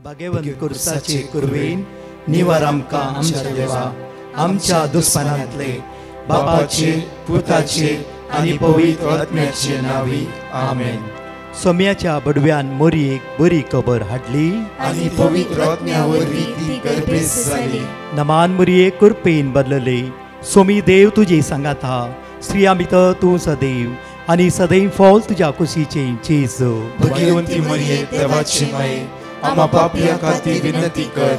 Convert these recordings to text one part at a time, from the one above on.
भगवंत कुर्साचे कुरवेन निवार आमकां आमच्या देवा आमच्या दुस्मनांतले बापाचे पुताचे आनी पवित्र आत्म्याचे नावी आमेन. सोम्याच्या बडव्यान मोरयेक बरी खबर हाडली आनी पवित्र आत्म्या वरवीं ती गर्भेस जाली. नमान मोरये कुरपेन बदलले सोमी देव तुजे सांगात हा स्त्रिया भितर तूं सदैव आनी सदैव फॉल तुज्या कुशीचे चेज. भगवंती मरिये देवाची माये आम्हा पापियां खातीर विनंती कर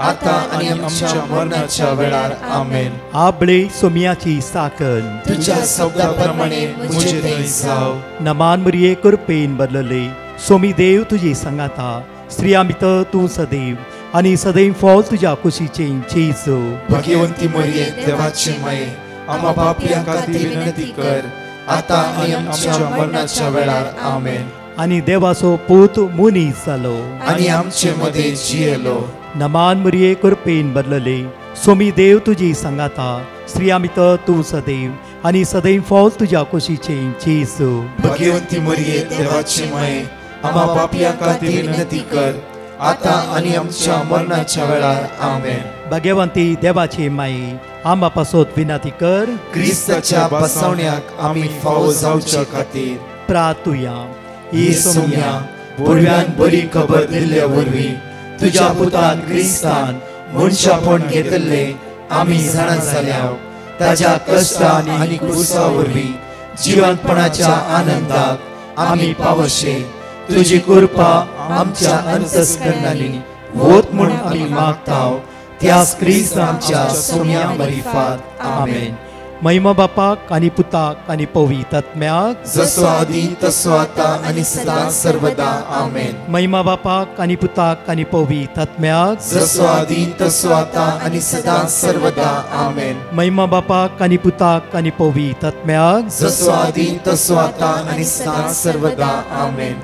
आता आनी आमच्या मरणाच्या वेळार आमेन. आबळे सोम्याची साकन तुझ्या शब्दा प्रमाणे मुझे थंय जाव. नमान मोरये कुरपेन बदलले सोमी देव तुजे सांगात हा स्त्रिया भितर तूं सदैव आनी सदैव फॉल तुज्या कुशीचे चेज. भगवंती मरिये देवाची माये आम्हा पापियां खातीर विनंती कर आता आनी आमच्या मरणाच्या वेळार आमेन. आनी देवाचो पूत मुनीस जालो आनी आमचे मदे जियेलो. नमान मोरये कुरपेन बदलले सोमी देव तुजी सांगात हा स्त्रिया भितर तूं सदैव आनी सदैव फॉल तुज्या कुशीचे चेज. भगवंती मरिये देवाची माये आम्हा पापियां खातीर विनंती कर आता आनी आमच्या मरणाच्या वेळार आमेन. भगवंती देवाचे माये आम्हा पासत विनंती कर क्रिस्ताच्या बसवण्याक आमी फावो जावच्या खातीर प्रार्थुया. ही सोम्या बडव्यान बरी खबर दिल्ल्या वरवीं तुज्या पुतान क्रिस्तान मनशापण घेतले आमी जाणा जाल्या ताज्या कश्टान आनी क्रुसा वरवीं जिवंतपणाच्या आनंदाक आमी पावशे. तुजी कृपा आमच्या अंतस्करणांनी वोत म्हूण आमी मागताव त्याच क्रिस्त आमच्या सोम्या मरिफात आमेन. महिमा बापाक आनी पुताक आनी पवित्र आत्म्याक जसो आदी तसो आता आनी सदां सर्वदा आमेन. महिमा बापाक आनी पुताक आनी पवित्र आत्म्याक जसो आदी तसो आता आनी सदां सर्वदा आमेन. महिमा बापाक आनी पुताक आनी पवित्र आत्म्याक जसो आदी तसो आता आनी सदां सर्वदा आमेन.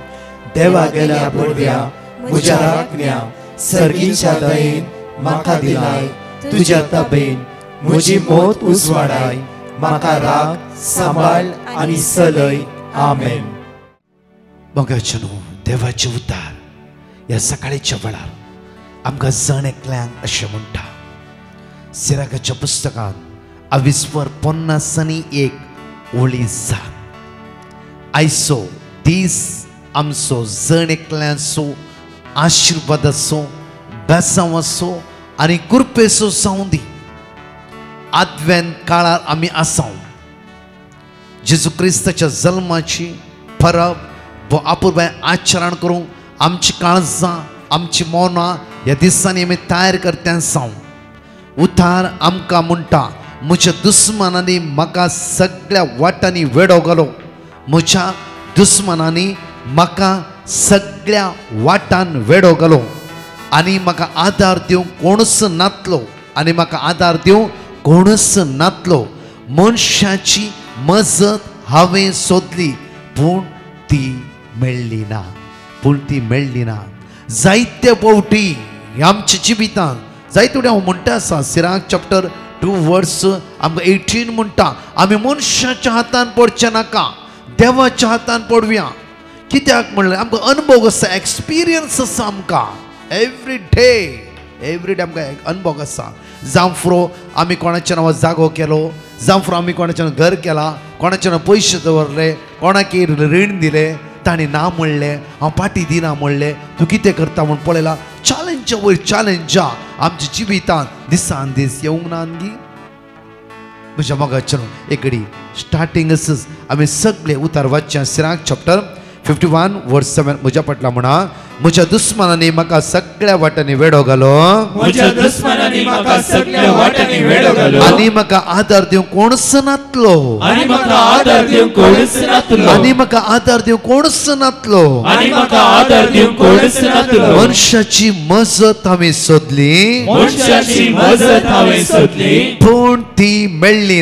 देवा गेल्या बडव्या म्हज्या राखण्या सर्गीच्या दयेन म्हाका दिलाय तुज्या तबेन म्हजी मोत उजवाडाय म्हाका राख सांबाळ आनी सलय आमेन. मोगाचनो देवाचे उद्धार ह्या सकाळीच्या वेळार आमकां जण एकल्यांक अशें म्हणटा. सिराकाच्या पुस्तकांत 20:50 ओळी जात आयचो दीस आमचो जण एकल्यांचो आशिर्वादाचो बेसांवाचो आनी कृपेचो जावं दी. आदवेंत काळार आमी आसाव. जेजू क्रिस्ताच्या जल्माची परब व आपुरबाय आचरण करूंक आमची काळजां आमची मौनां ह्या दिसांनी आमी तयार करत्या जावं. उद्धार आमकां म्हणटा म्हज्या दुस्मनांनी म्हाका सगळ्या वाटांनी वेडो घालो. म्हज्या दुस्मनांनी म्हाका सगळ्या वाटान वेडो घालो आनी म्हाका आदार दिवंक कोणूच नातलो आनी म्हाका आदार दिवंक कोणूच नातलो. मनशाची मजत हांवें सोदली पूण ती मेळ्ळी ना. जायते फावटी आमच्या जिवितांत जायते फावटी हांव म्हणटा आसा सिराक चॅप्टर 2 आमकां 18 म्हणटा आमी मनशाच्या हातान पडचे नाका देवाच्या हातान पडुया. कित्याक म्हणलें आमकां अनुभव आसा एक्सपिरियन्स आसा आमकां एवरी डे आमकां अनुभव आसा. जावं फुरो आमी कोणाच्या नांवार जागो केलो जावं फुरो आमी कोणाच्या घर केला कोणाच्या नांवार पयशे दवरले कोणाकी रीण दिलें ताणें ना म्हणलें हांव पाटी दिना म्हणलें तूं कितें करता म्हूण पळयलां. चॅलेंजा वयर चॅलेंजा आमच्या जिवितांत दिसान दीस येवंक ना न्ही. म्हज्या मोगाचें एक घडी स्टार्टींग आमी सगळे उतार वाचच्या सिराक चॅप्टर 51:7 म्हज्या फाटला म्हणा. म्हज्या दुस्मनांनी म्हाका सगळ्या वाटांनी वेडो घालो आनी म्हाका आदार दिवंक कोणूच नातलो मनशाची मजत हांवें सोदली पूण ती मेळ्ळी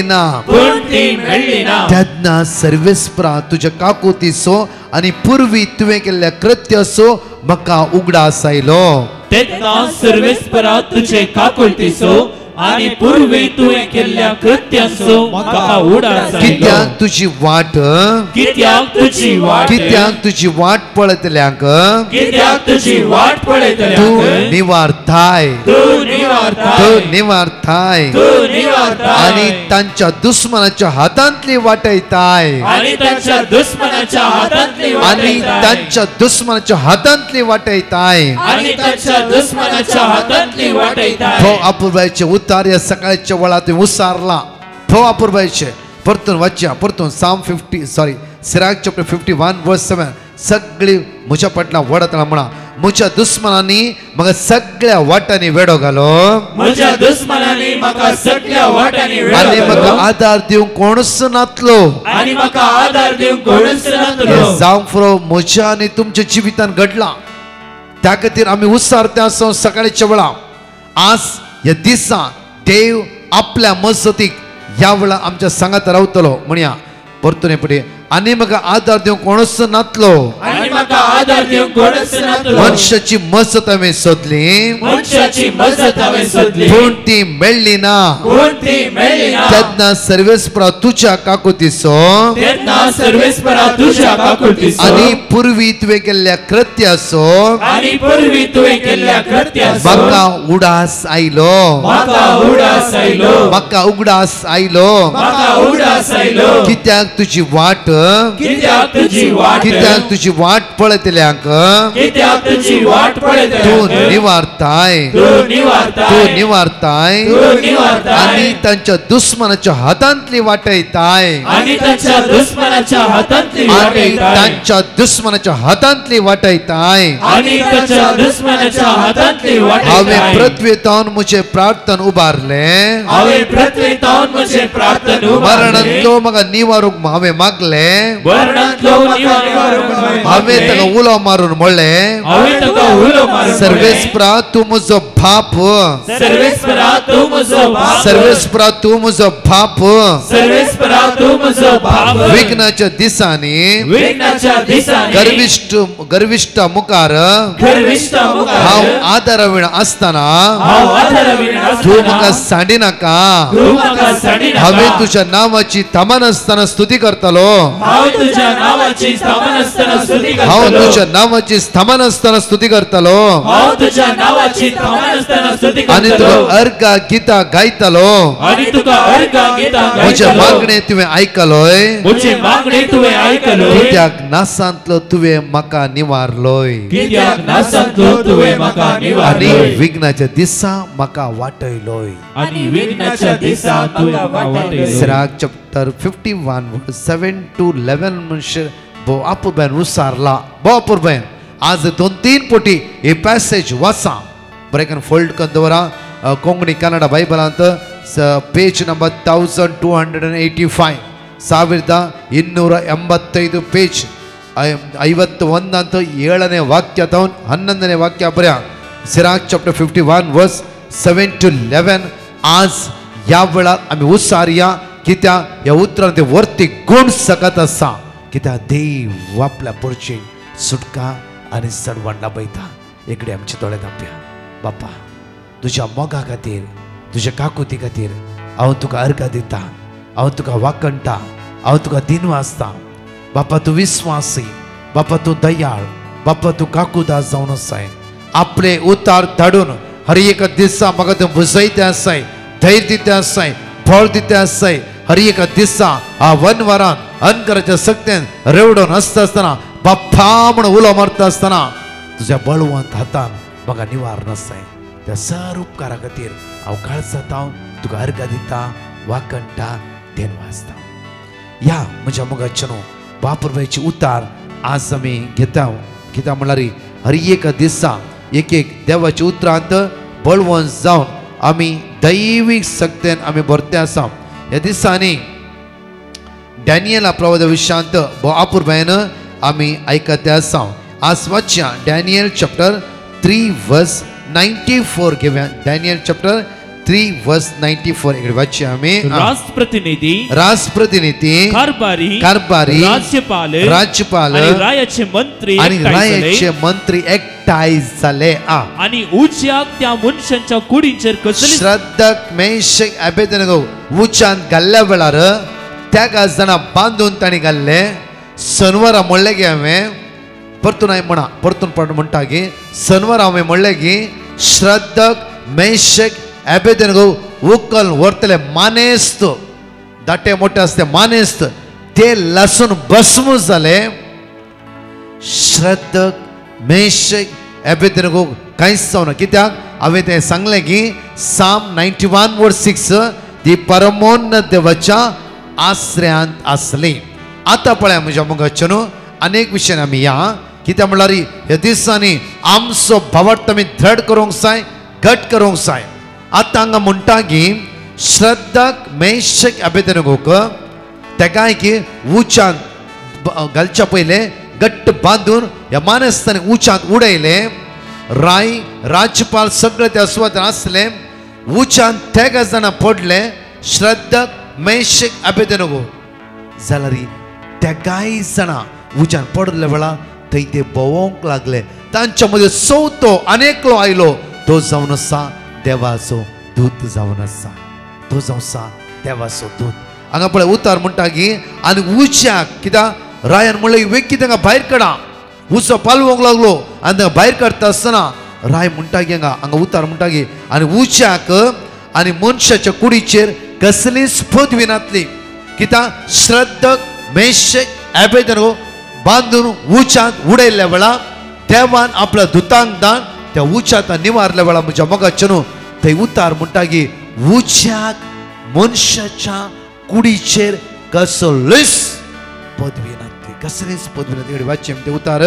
ना. तेन्ना सर्वेस्परा तुज्या काकुतीचो आनी पुर्वी तुवें केल्ल्या कृत्याचो म्हाका उगडास आयलो. तेन्ना सर्वेस्परा तुजे काकुतीचो आनी पूर्वी तुवें केल्ल्या कृत्याचो म्हाका उगडास आयलो. कित्याक तुजी वाट पळयतल्यांक कित्याक तुजी वाट पळयतल्यांक तू निवारताय तू निवारताय तू निवारताय तू निवारताय आणि तांच्या दुश्मनाच्या हातांतली वाटयताय आणि त्यांच्या दुश्मनाच्या हातांतली आणि वाटयताय तांच्या दुश्मनाच्या हातांतली वाटयताय आणि त्यांच्या दुश्मनाच्या हातांतली वाटयताय भो अपूर्वाचे उतार या सकाळच्या वेळा तुम्ही उसारला भो अपूर्वाचे परतून वाच्या परतून साम 50 सिराक चॅप्टर 51 वर्स 7 सगळी मुझ्या पटला वडतला म्हणा मुझ्या दुश्मनांनी मग सगळ्या वाटांनी वेडो घालो म्हज्या दुश्मनांनी म्हाका सगळ्या वाटांनी आणि वेडो मग घालो आधार दिवंक कोणूच नातलो आणि म्हाका आधार दिवंक कोणूच नासलो जावंक फुरो म्हज्या आनी तुमच्या जिवितान घडला त्या खातीर आमी उसारत्या आसूं सकाळच्या वेळा आज ह्या दिसा देव आपल्या मजतीक ह्या वेळा आमच्या सांगात रावतलो म्हणया परतून पडे आणि म्हाका आधार दिवंक कोणूच नातलो आणि म्हाका आधार दिवंक कोणूच नासलो मनशाची मजत हांवें सोदली मनशाची मजत हांवें सोदली पूण ती मेळ्ळी ना पूण ती मेळ्ळी ना तेन्ना सर्वेस्परा तुज्या काकुतीचो तेन्ना सर्वेस्परा तुज्या काकुतीचो आणि पूर्वी तुवें केल्ल्या कृत्याचो आणि पूर्वी तुवें केल्ल्या कृत्याचो म्हाका उडास आयलो म्हाका उडास आयलो म्हाका उगडास आयलो म्हाका उडास आयलो कित्याक तुजी वाट कित्याक तुजी वाट कित्याक तुजी वाट पळयतल्यांक कित्याक तुजी वाट तू पळयतल्यांक निवारताय तू तू निवारताय निवारताय तू निवारताय आणि तांच्या दुश्मनाच्या हातांतली वाटयताय आणि त्यांच्या दुश्मनाच्या हातांतली आणि वाटयताय तांच्या दुश्मनाच्या हातांतली वाटयताय आणि त्यांच्या दुश्मनाच्या हातांतली हांवें वाटयताय पृथ्वेतावन म्हजें प्रार्थन उबारले हांवें पृथ्वेतावन म्हजें प्रार्थन उबारलें मरणांतलो म्हाका निवारूंक हांवें मागले मरणांतलो निवारूंक हांवें ताका उलो मारून म्हणलें हांवें ताका उलो मारून सर्वेस्परा तूं म्हजो बाप सर्वेस्परा तूं म्हजो बाप सर्वेस्परा तूं म्हजो बाप सर्वेस्परा तूं म्हजो बाप विघ्नाच्या दिसांनी विघ्नाच्या दिसांनी गर्विष्ठा मुखार गर्विष्ठ मुखार हांव आदाराविण आसतना हांव आदाराविण तूं आसतना म्हाका सांडिनाका तूं म्हाका सांडिनाका हांवें तुज्या नांवाची थामान आसतना स्तुती करतलो हांव तुज्या नांवाची स्थापन आसतना स्तुती हांव करतलो तुज्या नांवाची थामान आसतना स्तुती करतलो हांव तुज्या नांवाची स्थापन आसतना स्तुती आनी करतलो तुका अर्घा गितां गायतलो आनी तुका अर्घा गितां म्हजे गायतलो मागणें तुवें आयकलोय म्हजी मागणी तुवें आयकलोय कित्याक नासांतलो तुवें म्हाका निवारलोय कित्याक नासतलो तुवें म्हाका आनी निवारलोय विघ्नाच्या दिसा म्हाका वाटयलोय आनी विघ्नाच्या दिसा तुवें म्हाका वाटयलोय सिराक चॅप्टर 51 7 to 11 म्हणशीर भो आपुर्बेन उसारला भो आपुर्बेन आज 2-3 पोटी हे पॅसेज वाचा बरें करून फोल्ड करून दवरा कोंकणी कन्नड बायबलांत पेज नंबर 1285 1285 पेज 51 ಅಂತ 7ನೇ ವಾಕ್ಯ ತವನ್ 11ನೇ ವಾಕ್ಯ ಬರ್या सिराक चॅप्टर 51 वर्स 7 to 11 आज या वेळार आमी उसारया कित्या ह्या उतरान ते वर्ती गुण सकत आसा कित्या देव आपल्या पुरची सुटका आनी सडवंडा पळयता एकडे आमचे दोळे धांपया बापा तुज्या मोगा खातीर तुज्या काकुती खातीर हांव तुका अर्घ दिता हांव तुका वाकणटा हांव तुका दिनवासता बापा तूं विस्वासी बापा तूं दयाळ बापा तूं काकूदास जावन आसाय आपले उतार धाडून हर एक दिसा म्हाका तूं बुजयते आसाय धैर्य दिते आसाय बळ दिते आसाय हर एक दिसा हा वनवरान अनकराच्या सक्तेन रेवडोन आसतना बाप्पा म्हणून उलो मारता आसतना तुज्या बळवंत हातान म्हाका निवार नासाय त्या सर उपकारा खातीर हांव काळजातां तुका अर्घ दिता वाकणटा देनवासता या म्हज्या मोगाच्या न्हू बापुरबायची उतार आज आमी घेता कित्याक म्हळ्यार हर एक दिसा एक देवाच्या उतरांत बळवंत जावन आमी दैवीक सक्तेन आमी भरते आसा ह्या दिसांनी डॅनियला प्रवाद विशयांत आपुरबायन आमी आयकते आसा आज वाचया डॅनियल चॅप्टर 3 वर्स 94 घेवया डॅनियल चॅप्टर 3 वर्स 94 इकडे वाचया आमी राजप्रतिनिधी कारभारी राज्यपाल आणि रायाचे मंत्री एकठांय जाले आणि उज्याक त्या मनशांच्या कुडींचेर कसली श्रद्धक मेशक अबेदनेगो उच्चान घाल्ल्या वेळार त्या 10 जाणां बांदून ताणी घाल्ले शनिवारा म्हणले गे हांवें परतून हांवें म्हणा परतून म्हणटा की सनवर हांवें म्हणलें की श्रद्धक मेशक एबेदेnego उकल व्हरतले मानेस्त दाटे मोठे असते मानेस्त ते लसून भस्म जाले श्रद्धक मेशक एबेदेnego कांयच जावना कित्याक हांवें तें सांगलें की साम 91:6 ती परमोन्नत देवाच्या आश्रयांत आसली. आतां पळय म्हज्या मोगाचें अनेक विशयान आमी या कित्याक म्हणल्यार ह्या दिसांनी आमचो भावार्थ आमी दृढ करूंक जाय घट करूंक जाय. आतां हांगा म्हणटा की श्रद्धक मेशक एबेदेनगोक तेकाय की उच्चांत घालच्या पयले घट्ट बांदून ह्या मानेस्तांनी उच्चांत उडयले. राज्यपाल सगळे त्या सुवातेर आसले. उच्चांत तेगा जाणां पडले श्रद्धक मेशक एबेदेनगो जाल्यार तेगाय जाणां उच्चांत पडले वेळार थंय ते भोंवूंक लागले. तांच्या मदीं चवथो आनेकलो आयलो तो जावन आसा देवाचो दूत जावन आसा तो जावन आसा देवाचो दूत. हांगा पळय उतार म्हणटा की आनी उच्याक कित्याक रायान म्हणलें वेगी तांकां भायर काडा उचो पालवोंक लागलो आनी तांकां भायर काडटा आसतना राय म्हणटा की हांगा उतार म्हणटा की आनी उच्याक आनी मनशाच्या कुडीचेर कसलीच पदवी नासली कित्याक श्रद्धक मेशक एबेदेनगो बांदून उच्चांत उडयल्ल्या वेळार देवान आपल्या दुतांक दान त्या उच्चांत निवारल्या वेळार म्हज्या मोगाचें थंय उतार म्हणटा की उच्याक मनशाच्या कुडीचेर कसलीच पदवी नासली कसलीच पदवी नासली. वाच्य ते उतार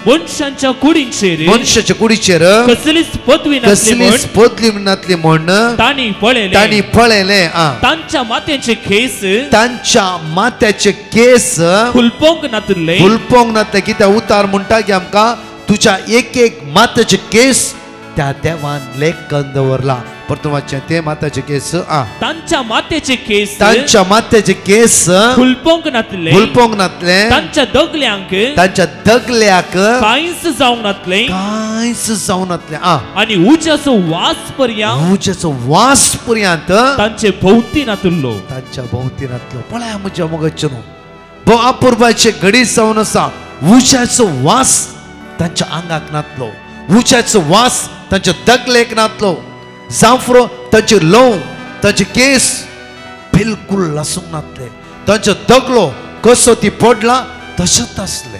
मनशांच्या कुडीचेर कसलीच पदवी नासली म्हण तांणी पळयले. तांच्या माथ्याचे केस फुलपोंक नासले कित्याक उतार म्हणटा की आमकां तुझ्या एक एक माथ्याचे केस त्या देवान लेखन दवरला. परतून वाच्चें ते माथ्याचे केस तांच्या माथ्याचे केस फुलपोंक नासले तांच्या दगल्याक कांयच जावंक नासले आनी उज्याचो वास पर्यंत तांचे भोवती नासलो पळय म्हज्या मोगाचें भोव अपुर्बाचे घडी जावन आसा. उज्याचो वास तांच्या आंगाक नासलो उज्याचो वास तांच्या दगलेक नासलो जांफरो तांचे लव तांचे केस बिलकुल लसूंक नासले तांचो दगलो कसो ती पडला तशेंच आसले.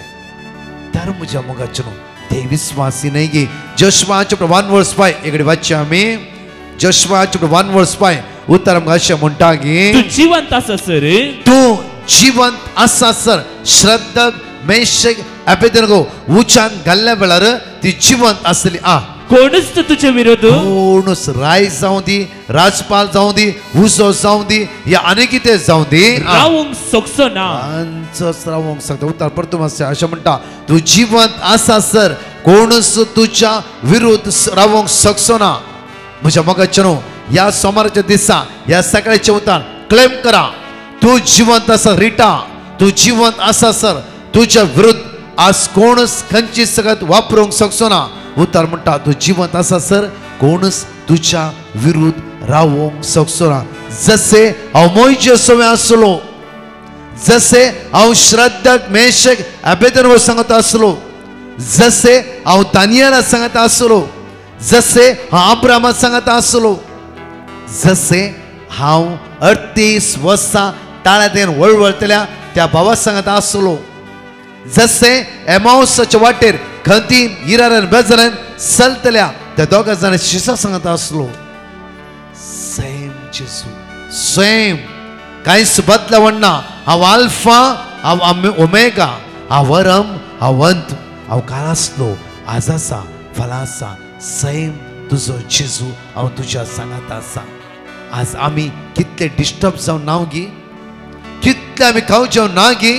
तर म्हज्या मोगाचें ते विस्वासी न्हय की जोशुआ चॅप्टर 1:5 एक वाच्य आमी जोशुआ चॅप्टर 1:5 उतर आमकां अशें म्हणटा की तूं जिवंत आसा सर श्रद्धक मेशक एबेदेनगो उच्चांत घाल्ल्या वेळार ती जिवंत आसली. कोणच तुझे विरोध कोणच राय जावं दी राजपाल जावं दी उजो जावं दी या आनी कितें जावं दी रावंक शकचो ना रावंक शकता. उतार परतून अशें म्हणटा तूं जिवंत आसा सर कोणच तुज्या विरोध रावंक शकचो ना. म्हज्या मोगाचें ह्या सोमाराच्या दिसा ह्या सकाळच्या उतार क्लेम करा तूं जिवंत आसा रिटा तूं जिवंत आसा सर तुज्या विरुद्ध आज कोणच खंयची सगळ्यात वापरूंक शकचो ना. उतार म्हणटा तूं जिवंत आसा सर कोणच तुज्या विरुद्ध रावोंक शकचो ना. जसे हांव मोइशेसावे आसलो जसे हांव श्रद्धक मेशक एबेदेनगो सांगत आसलो जसे हांव दानियेला सांगत आसलो जसे हांव अब्राहमा सांगत आसलो जसे हांव 38 वर्सां ताळ्यान वळवळतल्या त्या भावा सांगत आसलो जसे एमाउसाच्या वाटेर खंती इरान बेजारान चलतल्या त्या दोगा जाणां शिसा सांगत आसलो सेम जेजू सेम कांयच बदलावण ना. हांव आल्फा हांव ओमेगा हांव वरम हांव अंत हांव काल आसलो आज आसा फाल्यां आसा सेम तुजो जेजू हांव तुज्या सांगात आसा. आज आमी कितले डिस्टर्ब जावन नाव गी कितले आमी खावचे ना गी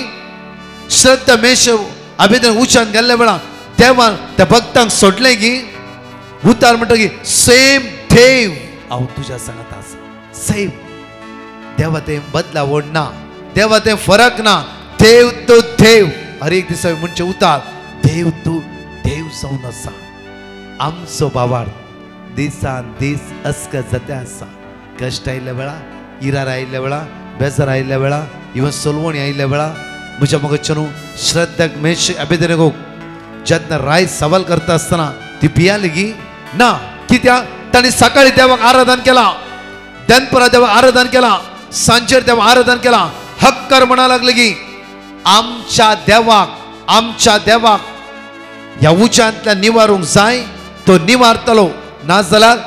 श्रद्धा मेश एबेदेनगो उच्चांत गेल्ल्या वेळार देवान त्या भक्तांक सोडले गी उतार म्हणटा की सेम देव हांव तुज्या सांगात आसा सेम देवा ते बदलावण ना देवा ते फरक ना देव तो देव हर एक दिसा म्हणचे उतार देव तूं देव जावन आसा. आमचो भावार्थ दिसान दीस अस्क जाते आसा. कश्ट आयिल्ल्या वेळार इरार आयिल्ल्या वेळार बेजार आयिल्ल्या वेळार इवन सोलवणी आयिल्ल्या वेळार म्हज्या मोगाचें श्रद्धक मेशक एबेदेनगो जेन्ना राय सवाल करता आसतना ती भियाली गी ना, कित्याक ताणी सकाळी देवाक आराधन केला, दनपरा देवाक आराधन केला, सांजेर देवाक आराधन केला. हक्कर म्हणा लागले की आमच्या देवाक ह्या उच्यांतल्यान निवारूंक जाय, तो निवारतलो. नाजाल्यार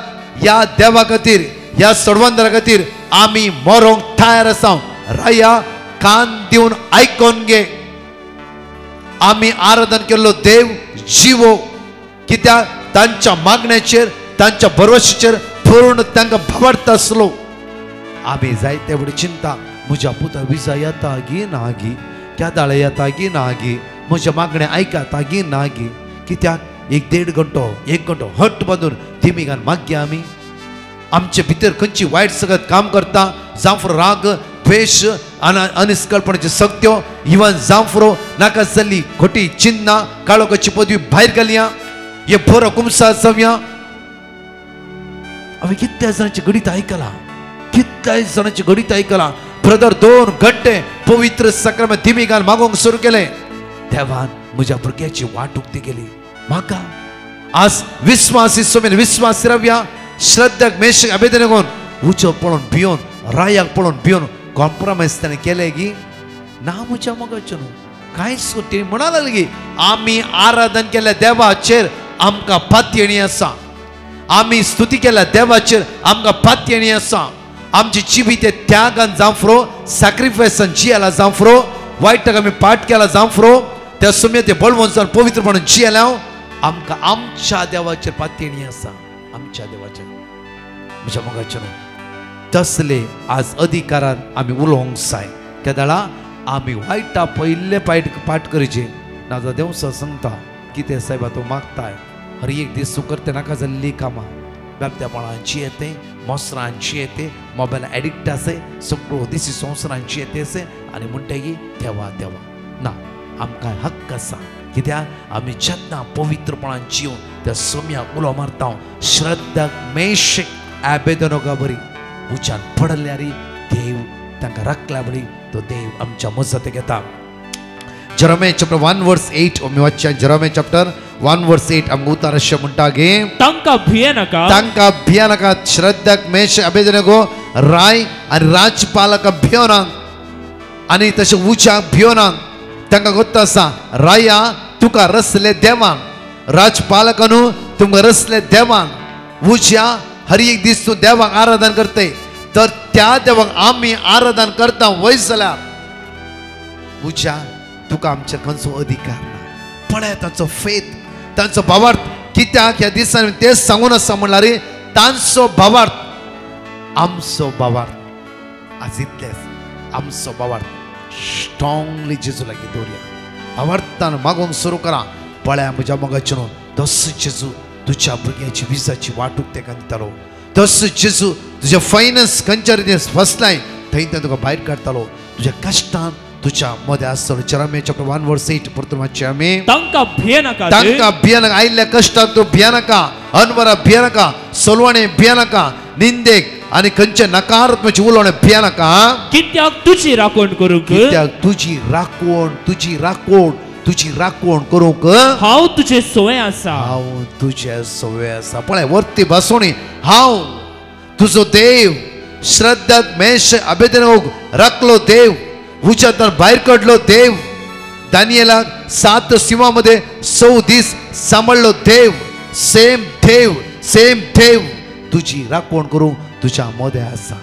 ह्या देवा खातीर, ह्या सडवंदरा खातीर आमी मरोंक तयार आसा. राया कान दिवन आयकोन घे. आमी आराधन केल्लो देव जिवो, कित्याक तांच्या मागण्याचेर, तांच्या भरवशेचेर पूर्ण तांकां भावार्थ आसलो. आमी जायते व्हड चिंता, म्हज्या पुता विजा येता गी ना गी, केदाळ येता गी ना गी, म्हज्या मागणें आयकता गी ना गी. कित्याक 1-1.5 घंटो हट बांदून तिमिगान मागया आमी. आमचे भितर खंयची वायट सगळ्यात काम करता, जांफरो राग, द्वेष, अनिस्कळपणाच्यो सक्त्यो, इवन जांफरो नाका जाल्ली खोटी चिन्नां, काळोखाची पदवी भायर घालया, हे बरो कुमसा जावया. हांवें कितल्या जाणांची गणित आयकलां, कितल्याय जाणांची गणित आयकलां. ब्रदर 2 घंटे पवित्र सक्रम तिमिगान मागोंक सुरू केले. देवान म्हज्या भुरग्याची वाट उक्ती केली. म्हाका आज विस्वासी सोमेन विस्वास रावया. श्रद्धाक मेशक अबेदनेगोन उचो पळोवन भियोन, रायाक पळोवन भियोन कॉम्प्रोमायज ताणें केलें की ना, म्हज्या मोगाचें न्हू कांयच. ती म्हणा लागली की आमी आराधन केल्या देवाचेर आमकां पातयेणी आसा, आमी स्तुती केल्या देवाचेर आमकां पातयेणी आसा. आमची जिबी ते त्यागान जांफरो, सॅक्रिफायसान जियेला जांफरो, वायटाक आमी पाठ केला जांफरो, त्या सुम्या ते बळवंसान पवित्रपणान जियेला. आमकां आमच्या देवाचेर पातयेणी आसा, आमच्या देवाचेर. म्हज्या मोगाचें न्हू तसले आज अधिकारान आमी उलोवंक जाय. केदाळा आमी वायटा पयले पाठ करचे. नाजाल्यार देव सांगता कितें सायबा तूं मागताय, हर एक दीस तूं करते नाका जाल्ली कामां, बेबत्यापणांची येते, मोसरांची येते, मोबायल एडिक्ट आसे, सगळो दिसी संवसारांची येते आसे, आनी म्हणटगी देवा देवा ना. आमकां हक्क आसा, कित्याक आमी जेन्ना पवित्रपणान जिवन त्या सोम्याक उलो मारता. श्रद्धाक मेशक अबेदनेगो बरी उच्यान पडल्यार देव तांकां राखल्या बरी तो देव आमच्या मजत घेता. Jeremiah chapter 1:8 आमी वाचया. Jeremiah chapter 1:8 आमकां उतार अशें म्हणटा गे तांकां भिये नाका. श्रद्धाक मेशक अबेदनेगो राय आनी राजपालक भियोनात आनी तशें उच्याक भियोनात. तांकां गोत्ता आसा राया तुका रसले देवान, राजपालकानू तुमकां रसले देवान. उच्या हर एक दीस तूं देवाक आराधन करते, तर त्या देवाक आमी आराधन करता वय जाल्यार उच्या तुका आमचेर खंयचो अधिकार ना. पळय तांचो फेथ, तांचो भावार्थ. कित्याक ह्या दिसांनी तेच सांगून आसा म्हणल्यार तांचो भावार्थ आमचो भावार्थ. आज इतलेंच आमचो भावार्थ स्ट्रॉंगली जेजू लागीं दवरया. भावार्थान मागोंक सुरू करा. पळय म्हज्या मोगाचें न्हू तसो जेजू तुज्या भुरग्याची विजाची वाटूक तेका दितालो. तसो जेजू तुज्या फायनान्स खंयच्या रितीन फसलाय थंय तुका भायर काडटालो. तुज्या कश्टान तुझ्या मध्ये आसतलो. Jeremiah chapter 1:8 परतून वाचया आमी. तांकां भिये नाका. आयिल्ल्या कश्टाक तूं भिये नाका, अनवरा भिये नाका, सोलवणे भिये नाका, निंदेक आनी खंयचे नकारात्मक उलोवणे भिये नाका. कित्याक तुजी राखण करूंक, कित्याक तुजी राखण करूंक हांव तुजे सोय आसा. हांव तुजे सोय आसा. पळय वरती बसोनी हांव तुजो देव. श्रद्धाक मेशक अबेदनेगोक राखलो देव, उच्यातून भायर काडलो देव. दानियेलाक 7 सिंहामध्ये 6 दीस सांभाळलो देव. सेम देव तुजी राखण करूंक तुज्या मदें आसा,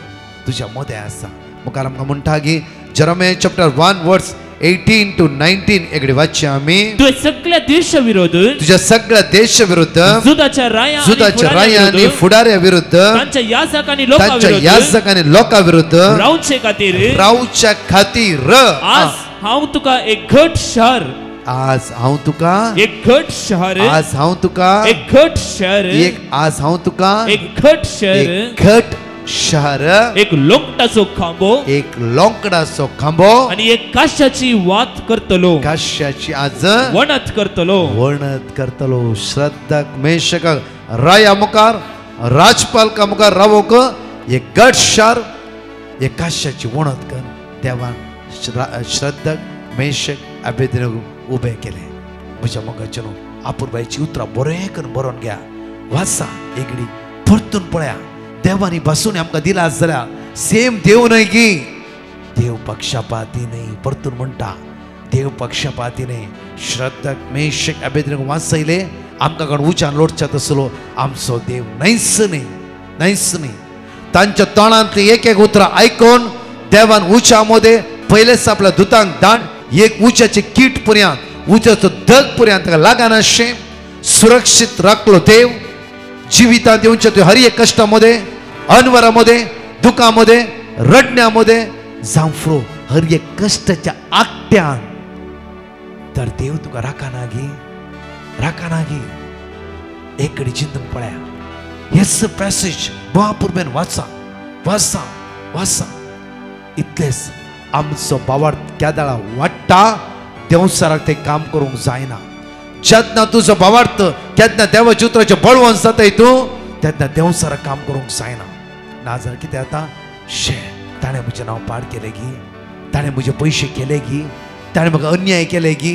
तुज्या मदें आसा. मुखार आमकां म्हणटा की Jeremiah chapter 1:18 to 19 एकडे वाचया आमी. तुझ्या सगळ्या देश विरुद्ध जुदाच्या राया आनी फुडाऱ्या विरुद्ध तांच्या याजक आनी लोकां विरुद्ध रावचे खातीर आज हांव तुका एक घट शहर एक लोंकडाचो खांबो आणि एक काश्याची वात करतलो. काश्याची आज वणत करतलो. श्रद्धाक मेशकाक राया मुखार, राजपालका मुखार रावोक एक गट शार, एक काश्याची वणत कर. देवान श्रद्धाक मेशक अबेदनेगो उबे केले. म्हज्या मोगाचें न्हू आपुरबाईची उतरां बरें करून बरोवन घ्या, वाचा एकडी परतून पळया. देवानी बसून आमकां दिला जाल्यार सेम देव न्हय की, देव पक्षपाती न्हय. परतून म्हणटा देव पक्षपाती न्हय. श्रद्धाक मेशक अबेदनेगो वाचयले आमकां कोण उच्चान लोटचा तसलो आमचो देव न्हयच न्हय, न्हयच न्हय. तांच्या तोंडांतली एक एक उतरां आयकून देवान उच्या मध्ये पयलेच आपल्या दुतांक धाड, एक उच्याचे कीट पर्यंत उच्याचो धग पर्यंत ताका लागनाशें सुरक्षीत राखलो देव. जिवितांत येवच्या हर एक कष्टामध्ये, अनवरामध्ये, दुखामध्ये, रडण्यामध्ये जावं फुडो हर एक कष्टाच्या आकट्यान तर देव तुका राखना गी, राखना गी. एक कडी चिंतून पळया. हेच पॅसेज बापूरबेन वाचा, वाचा, वाचा. इतलेच आमचो भावार्थ केदाळा वाडटा देवसाराक ते काम करूंक जायना. जेन्ना तुजो भावार्थ केन्ना देवाच्या उतराचें बळवंत जाताय तूं तेन्ना देवसाराक काम करूंक जायना. नाजाल्यार कितें जाता, शे ताणें म्हजें नांव पाड केलें गी, ताणें म्हजे पयशे केले गी, ताणें म्हाका अन्याय केले गी,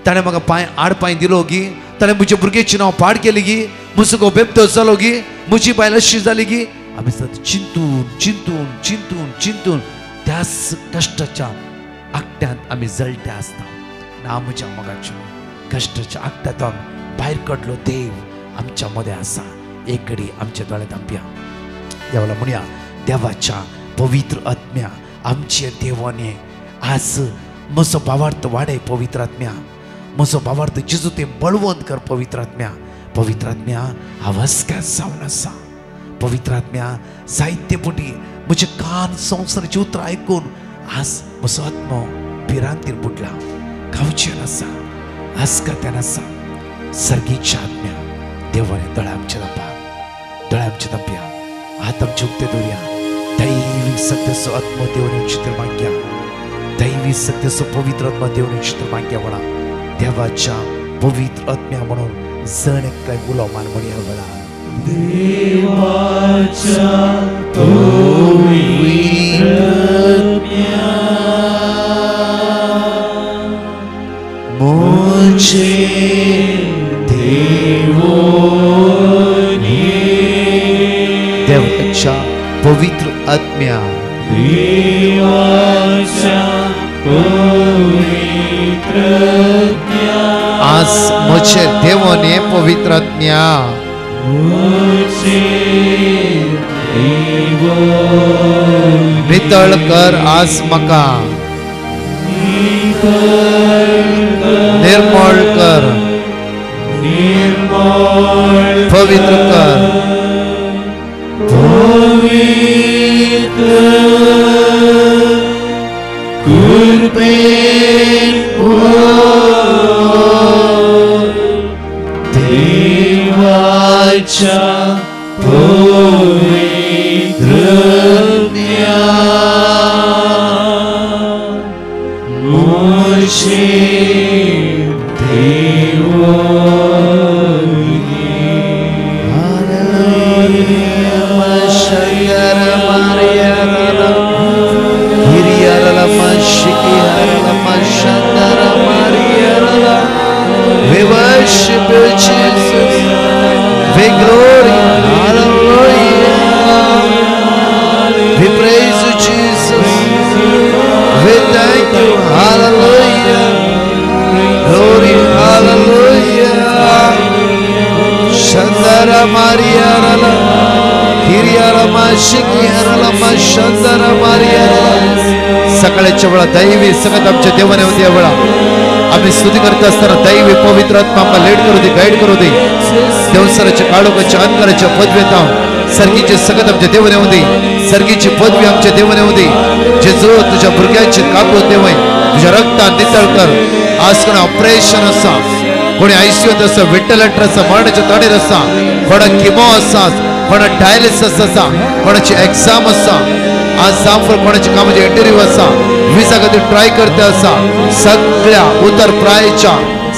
ताणें म्हाका पांय आड पांय दिलो गी, ताणें म्हजे भुरग्याचें नांव पाड केलें गी, म्हजो घो बेबदो जालो गी, म्हजी बायल अशी जाली गी. आमी सदां चिंतून चिंतून चिंतून चिंतून त्याच कश्टाच्या आकट्यांत आमी जळटे आसता. ना म्हज्या मोगाच्या कश्टाच्या आकट्यांतून भायर काडलो देव आमच्या मदें आसा. एक घडी आमचे दोळे धांपया. देवाला म्हणया, देवाच्या पवित्र आत्म्या आमचे देवाने आज म्हजो भावार्थ वाडय. पवित्र आत्म्या म्हजो भावार्थ जेजू ते बळवंत कर. पवित्र आत्म्या, पवित्र आत्म्या हांव अस्क्यात जावन आसा. पवित्र आत्म्या जायते फावटी म्हजे कान संवसाराची उतरां आयकून आज म्हजो आत्मो भिरांतीर बुडला. गांवच्यान आसा, अस्कात्यान आसा. सर्गीच्या आत्म्या देवाने दोळे आमचे धांपा, दोळे आमचे धांपया. हात आमचे उक्ते दवरया. दैवी सत्याचो आत्मो देवाने चित्र मागया. दैवी सत्याचो पवित्र आत्मा देवाने चित्र मागया. म्हणा देवाच्या पवित्र आत्म्या म्हणून जण एकठांय उलो मान म्हणया. म्हणा देवाच्या पवित्र आत्म्या मुझे देवोने. देवाच्या पवित्र आत्म्या, देवाच्या पवित्र आत्म्या आज म्हजे देवाने पवित्र आत्म्या मुझे नितळ कर. आज म्हाका निर्मळ कर, पवित्र कर. पवित्र कृपेन देवाच्या पवित्र आत्म्या मुझे We worship you, Jesus. We glory, hallelujah. We praise you, Jesus. We thank you, hallelujah. Glory, hallelujah. Shandara Maria Rala, Kiriara Mashikiara Lama Shandara Maria. सकाळच्या वेळा दैवी सगळ्यात आमच्या देवाने होती. या वेळा आम्ही स्तुती करत असताना दैवी पवित्र आत्मा आम्हाला लीड करू दे, गाईड करू दे. देवसराच्या काळोखाच्या अंधकाराच्या पदवीत सर्गीचे सगळ्यात आमच्या देवाने होती. सर्गीची पदवी आमच्या देवाने होती. जे जो तुझ्या भुरग्यांचे कापलो देवय तुझ्या रक्तान नितळ कर. आज कोण ऑपरेशन असा, कोणी आयसीयूत असा, व्हेंटिलेटर असा, मरणाच्या तडीर असा, कोणा किमो असा, कोणा डायलिसिस असा, कोणाची एक्झाम असा, आज जांफर कोणाच्या कामाचे इंटरव्ह्यू असा, विजा खातीर ट्राय करते असा, सगळ्या उतर प्रायच्या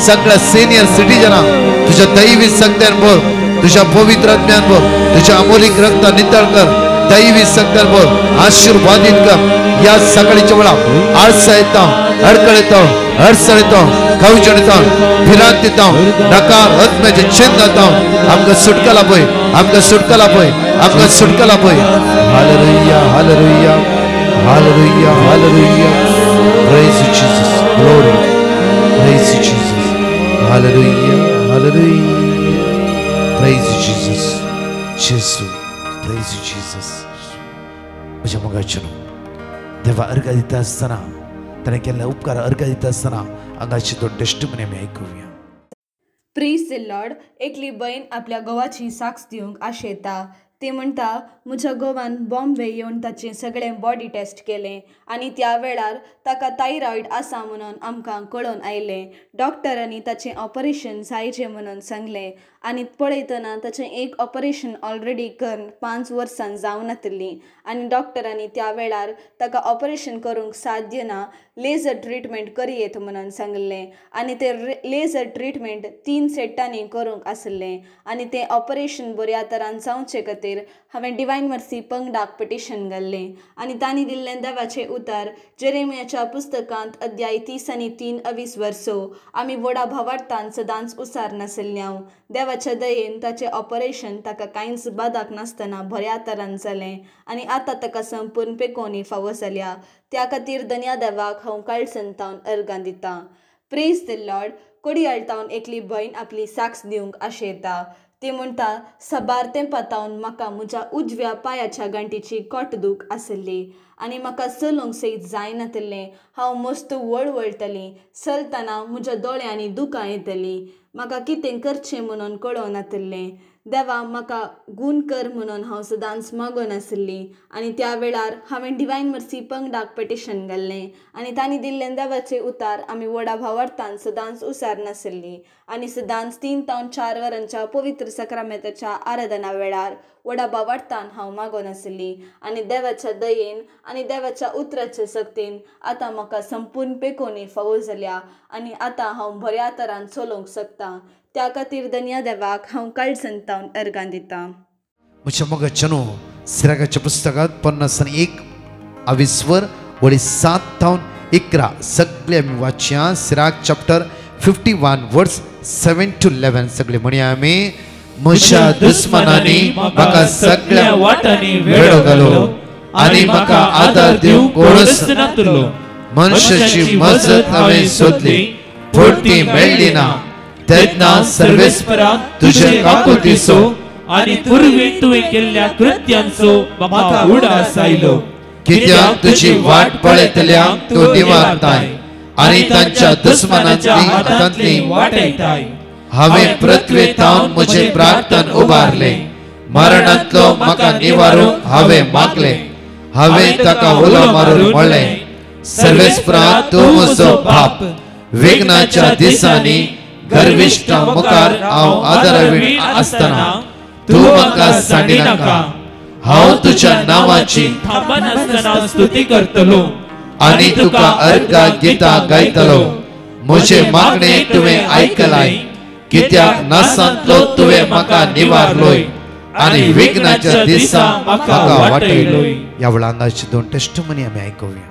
सगळ्या सिनियर सिटीजनांक तुझ्या दैवी शक्त्यान बोल, तुझ्या पवित्र आत्म्यान बोल, तुझ्या अमोलिक रक्तान नितळ कर. दैवी शक्त्यान बोल, आशीर्वादित कर. या सकाळीच्या वेळा आळसा येता, अडकळ येता, अडचणीतून खवजणीतून भिरांतीतून नकार आत्म्याचे चिन्ह जातां आमकां सुटका लाभय आमकां सुटका लाभय आमकां सुटका लाभय hallelujah hallelujah hallelujah hallelujah praise you Jesus glory praise you Jesus hallelujah hallelujah praise you Jesus जेसू प्रेज यू जीसस म्हज्या मोगाचें देवा अर्घ दिता आसतना ताणें केल्ले उपकार अर्घ दिता आसतना हांगाची दोन टेस्टिमनी आमी आयकुया. Praise the Lord. एकली बहीण आपल्या घोवाची साक्ष दिवंक आशेता. ती म्हणटा म्हज्या घोवान बॉम्बे येवन ताचें सगळें बॉडी टेस्ट केलें आनी त्या वेळार ताका थायरॉयड आसा म्हणून आमकां कळोवन आयलें. डॉक्टरांनी ताचें ऑपरेशन जायचें म्हणून सांगलें आनी पळयतना ताचें एक ऑपरेशन ऑलरेडी करून 5 वर्सां जावन नातलीं आनी डॉक्टरांनी त्या वेळार ताका ऑपरेशन करूंक साध्य ना, लेजर ट्रिटमेंट करयेत म्हणून सांगलें आनी तें लेजर ट्रिटमेंट 3 सेटांनी करूंक आसलें आनी तें ऑपरेशन बऱ्या तरान जावचे खातीर हांवें डिवायन मर्सी पंगडाक पिटिशन घाल्लें आनी तांणी दिल्लें देवाचें उतर जेरेमियाच्या पुस्तकांत अध्याय 30 आनी 23 वर्सो आमी व्हडा भावार्थान सदांच उसार नासल्ल्या. देवाच्या दयेन ताचें ऑपरेशन ताका कांयच बादाक नासतना बऱ्या तरान जालें आनी आतां ताका संपूर्ण पेकोनी फावो जाल्या. त्या खातीर धन्या देवाक हांव काळसंतावन अर्गां दितां. Praise the Lord. कोडयाळटावन एकली भयण आपली साक्ष दिवंक आशेता. ती म्हणटा साबार तेंपां तावन म्हाका म्हज्या उजव्या पांयाच्या गांठीची कोटदूख आसली आनी म्हाका चलूंक सयत जायनातलें. हांव मस्त वळवळटलीं, चलतना म्हज्या दोळ्यांनी दुकां येतलीं. म्हाका कितें करचें म्हणून कळोनातलें. देवा म्हाका गूण कर म्हणून हांव सदांच मागोन आसलीं आनी त्या वेळार हांवें डिवायन मर्सी पंगडाक पिटिशन घाल्लें आनी तांणी दिल्लें देवाचें उतार आमी व्हडा भावार्थान सदांच उसार नासलीं आनी सदांच 3 ते 4 वरांच्या पवित्र सक्रामेंताच्या आराधना वेळार व्हडा भावार्थान हांव मागोन आसलीं आनी देवाच्या दयेन आनी देवाच्या उतराच्या सक्तीन आतां म्हाका संपूर्ण पेकोनी फावो जाल्या आनी आतां हांव बऱ्या तरान चलोवंक शकतां. त्या खातीर धन्या देवाक हांव काळसंतावन अर्गां दितां. म्हज्या मोगाचें सिराकाच्या पुस्तकांत 51 वळी 7 ते 11 सगळे आमी वाचया. सिराक चॅप्टर 51 वर्स 7 to 11 सगळे म्हणया आमी. म्हज्या दुस्मनांनी म्हाका सगळ्या वाटांनी वेळो घालो आनी म्हाका आदार दिवंक कोणूच नासलो. मनशाची मजत हांवें सोदली पूण ती मेळ्ळी ना. तेन्ना सर्वेस्परा तुजे काकुतीचो आनी पूर्वी तुवें केल्ल्या कृत्यांचो म्हाका उडास आयलो. कित्याक तुजी वाट पळयतल्यांक तूं निवारताय आनी तांच्या दुस्मनांतली हातांतली वाटयताय. हांवें पृथ्वेतावन म्हजें प्रार्थन उबारलें. मरणांतलो म्हाका निवारूंक हांवें मागलें. हांवें ताका उलो मारून म्हणलें, सर्वेस्परा तूं म्हजो बाप. विघ्नाच्या दिसांनी गर्विश्ठां मुखार हांव आदारावीण आसतना तूं म्हाका सांडिनाका. हांव तुज्या नांवाची थांबनासतना स्तुती करतलो आनी तुका अर्घा गितां गायतलो. म्हजे मागणे तुवें आयकलाय. कित्याक नासांतलो तुवें म्हाका निवारलोय आनी विघ्नाच्या दिसा म्हाका वाटयलोय. ह्या वेळांगाची 2 टेस्टिमनी आमी आयकुया.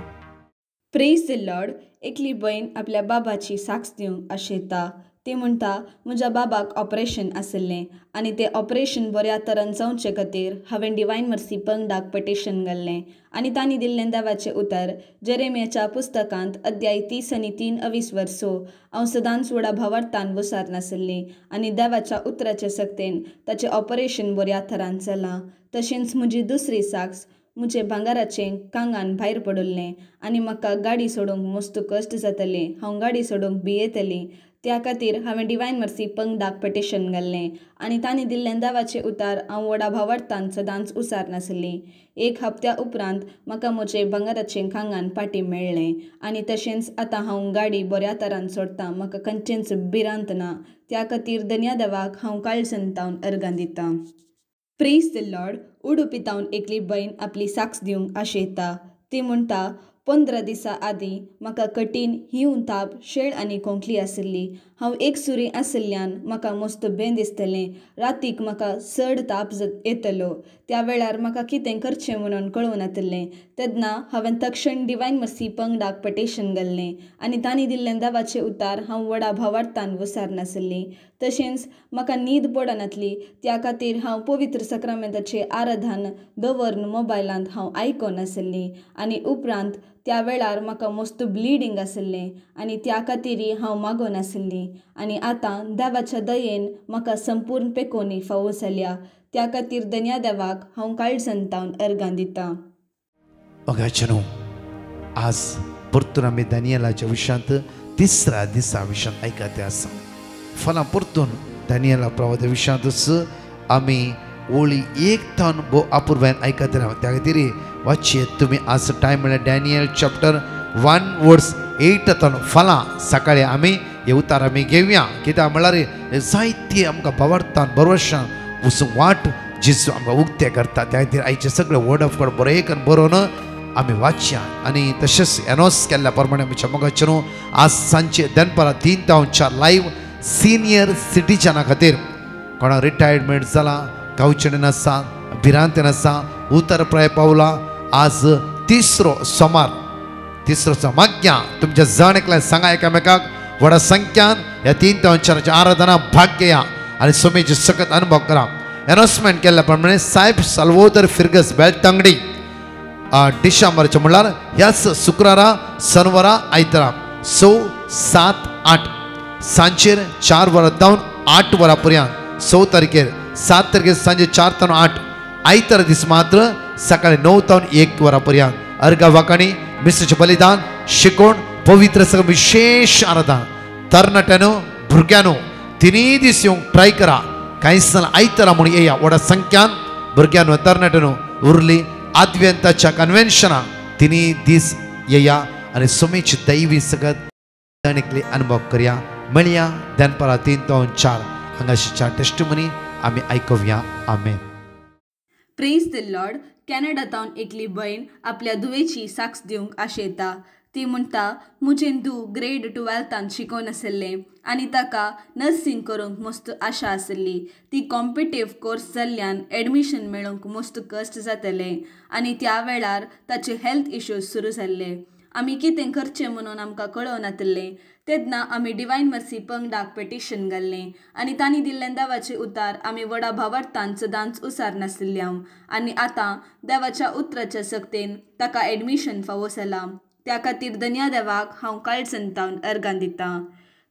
Praise the Lord. एकली बहीण आपल्या बाबाची साक्ष दिवंक आशेता. ती म्हणटा म्हज्या बाबाक ऑपरेशन आसलें आनी तें ऑपरेशन बऱ्या तरान जावचे खातीर हांवें डिवायन मर्सी पंगडाक पिटिशन घाल्लें आनी तांणी दिल्लें देवाचें उतर जेरेमियाच्या पुस्तकांत अध्याय 30 आनी 23 वर्सो हांव सदांच व्हडा भावार्थान वसार नासलीं आनी देवाच्या उतराचे सक्तीन ताचें ऑपरेशन बऱ्या तरान जालां. तशेंच म्हजी दुसरी साक्ष म्हजें भांगाराचें कांगान भायर पडुल्लें आनी म्हाका गाडी सोडूंक मस्त कश्ट जातलें. हांव गाडी सोडूंक भियेतलीं. त्या खातीर हांवें डिवायन मर्सी पंगडाक पिटिशन घाल्लें आनी तांणी दिल्लें देवाचें उतार हांव व्हडा भावार्थान सदांच उसार नासलीं. 1 हप्त्या उपरांत म्हाका म्हजें भांगाराचें कांगान पाटी मेळ्ळें आनी तशेंच आतां हांव गाडी बऱ्या तरान सोडटां. म्हाका खंयचेंच भिरांत ना. त्या खातीर धन्या देवाक हांव काळसंतावन अर्गां दितां. Praise the Lord. उडुपीतावन एकली बहीण आपली साक्ष दिवंक आशेता. ती म्हणटा 15 दिसां आदीं म्हाका कठीण हिंव ताप शेळ आनी खोंकली आसली. हांव एक सुरी आसल्यान म्हाका मस्त बें दिसतलें. रातीक म्हाका चड ताप येतलो. त्या वेळार म्हाका कितें करचें म्हणून कळून येतलें. तेन्ना हांवें तक्षण डिवायन मर्सी पंगडाक पटेशन घाल्लें आनी तांणी दिल्लें देवाचें उतार हांव व्हडा भावार्थान विसरनासलीं. तशेंच म्हाका न्हीद पडनासली. त्या खातीर हांव पवित्र सक्रामेंताचें आराधन दवरून मोबायलांत हांव आयकनासलीं. आनी उपरांत त्या वेळार म्हाका मस्त ब्लिडींग आसलें आनी त्या खातीर हांव मागोनासलीं. आनी आतां देवाच्या दयेन म्हाका संपूर्ण पेकोनी फावो जाल्या. त्या खातीर धन्या देवाक हांव काळजंतावन अर्गां दितां. ओगाचनो आज परतून आमी दानियेलाच्या विशयांत तिसऱ्या दिसा विशयांत आयकते आसा. फाल्यां परतून दानियेला प्रवाद विशयांतच आमी ओळी एक थावन भोव अपुर्बायेन आयकते राव. त्या खातीर वाचयेत तुमी आज टायम म्हळ्यार डॅनियल चॅप्टर 1 वर्स 8 थावन फाल्यां सकाळीं आमी हे उतार आमी घेवया. कित्याक म्हळ्यार जायती आमकां भावार्थान बरोवशान वचूंक वाट जेजू आमकां उक्तें करता. त्या खातीर आयचे सगळे वर्ड ऑफ गॉड बरयन बरोवन आमी वाचया. आनी तशेंच एनॉस केल्ल्या प्रमाणे आमच्या मोगाचे न्हू आज सांजचे दनपारां 3 ते 4 लायव्ह सिनियर सिटीजना खातीर कोणा रिटायर्डमेंट जाला, कावचणीन आसा, भिरांतीन आसा, उतर प्राय पावला. आज तिसरो सोमार माग्या तुमच्या जण एकल्याक सांगा एकामेकाक व्हडा संख्यान ह्या 3 ते 4 आराधना भाग घेया आनी सोमेचे सकत अनुभव करा. एनाउन्समेंट केल्ल्या प्रमाणे साहेब साल्वोदर फिर्गस बेलतंगडी डिसेंबरच्या म्हणल्यार ह्याच शुक्रारा शनिवारा आयतारा 6, 7, 8 सांजेर 4 वरां जावन 8 वरां पर्यंत 6 तारखेर 7 तारखेर सांजे 4 ते 8 आयतार दीस मात्र सकाळी 9 ते 1 वरां पर्यंत अर्गा वाकाणी मिस्टरचे बलिदान शिकोण पवित्र सगळं विशेष आराधना. तरणाट्यानो भुरग्यानो तिनूय दीस येवंक ट्राय करा. कांय दिसांनी आयतारा म्हणून येया. व्हडा संख्यान भुरग्यानो तरणाट्यानो उरली आद्वेंताच्या कन्वेन्शना तिनूय दीस येया आनी सोमेची दैवी सगळं अनुभव करया. मेळया दनपारां 3 ते 4 हांगाशीच्या टेस्टिमनी आमी आयकुया. आमेन. Praise the Lord. कॅनडातावन एकली भयण आपल्या दुवेची साक्ष दिवंक आशेता. ती म्हणटा म्हजें धूव ग्रेड 12 शिकोवन आसलें आनी ताका नर्सींग करूंक मस्त आशा आसली. ती कॉम्पिटिटीव कोर्स जाल्ल्यान एडमिशन मेळोवंक मस्त कश्ट जातलें आनी त्या वेळार ताचे हेल्थ इश्यूज सुरू जाल्ले. आमी कितें करचें म्हणून आमकां कळोन येतलें. तेन्ना आमी डिवायन मर्सी पंगडाक पेटिशन घाल्लें आनी तांणी दिल्लें देवाचें उतार आमी व्हडा भावार्थान सदांच उसारनासल्या. आनी आतां देवाच्या उतराच्या सक्तेन ताका एडमिशन फावो जाला. त्या खातीर धन्या देवाक हांव काळजंतावन अर्गां दितां.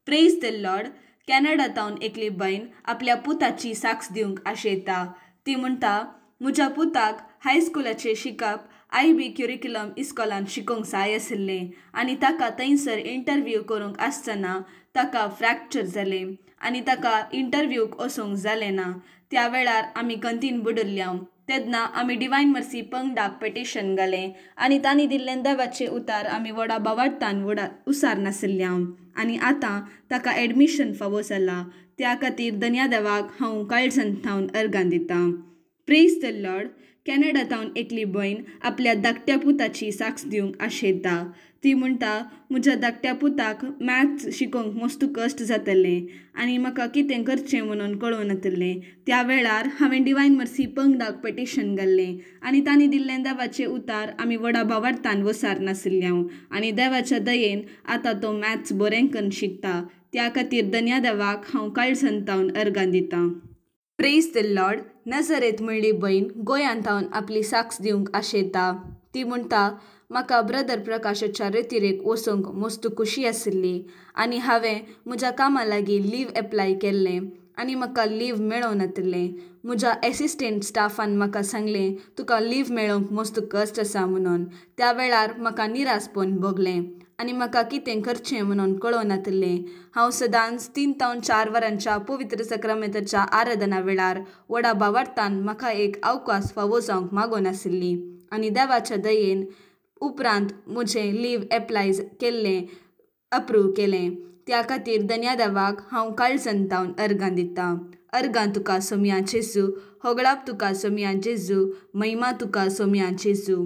Praise the Lord. कॅनडातावन एकली भयण आपल्या पुताची साक्ष दिवंक आशेता. ती म्हणटा म्हज्या पुताक हायस्कुलाचें शिकप IB क्युरिक्युलम इस्कॉलान शिकोवंक जाय आसलें आनी ताका थंयसर इंटरव्यू करूंक आसतना ताका फ्रॅक्चर जालें आनी ताका इंटरव्यूक वचूंक जालें ना. त्या वेळार आमी कंतीन बुडल्ल्या. तेन्ना आमी डिवायन मर्सी पंगडाक पेटिशन घालें आनी तांणी दिल्लें देवाचें उतार आमी व्हडा भावार्थान उसारनासल्या. आनी आतां ताका एडमिशन फावो जाला. त्या खातीर धन्या देवाक हांव काळजंतावन अर्गां दितां. Praise the Lord. कॅनडातावन एकली भयण आपल्या धाकट्या पुताची साक्ष दिवंक आशेता. ती म्हणटा म्हज्या धाकट्या पुताक मॅथ्स शिकोवंक मस्त कश्ट जातलें आनी म्हाका कितें करचें म्हणून कळोन येतलें. त्या वेळार हांवें डिवायन मर्सी पंगडाक पेटिशन घाल्लें आनी तांणी दिल्लें देवाचें उतार आमी व्हडा भावार्थान वसारनासल्या. आनी देवाच्या दयेन आतां तो मॅथ्स बरें करून शिकता. त्या खातीर धन्या देवाक हांव काळजंतावन अर्गां दितां. Praise the Lord. नजरेत म्हणली भयण गोंयांतावन आपली साक्ष दिवंक आशेता. ती म्हणटा म्हाका ब्रदर प्रकाशाच्या रेतीरेक वचूंक मस्त खुशी आसली आनी हांवें म्हज्या कामा लागीं लीव एप्लाय केल्लें आनी म्हाका लीव मेळोन येतलें. म्हज्या एसिस्टंट स्टाफान म्हाका सांगलें तुका लीव मेळोवंक मस्त कश्ट आसा म्हणून. त्या वेळार म्हाका निरासपण भोगलें आनी म्हाका कितें करचें म्हणून कळोन येतलें. हांव सदांच 3 ते 4 वरांच्या पवित्र सक्रामेंताच्या आराधना वेळार व्हडा भावार्थान म्हाका एक अवकाश फावो जावंक मागोन आसली आनी देवाच्या दयेन उपरांत म्हजें लीव एप्लाय केल्लें अप्रूव केलें. त्या खातीर धन्या देवाक हांव काळजंतावन अर्गां दितां. अर्गां तुका सोम्या जेजू. होगळाप तुका सोम्या जेजू. महिमा तुका सोम्या जेजू.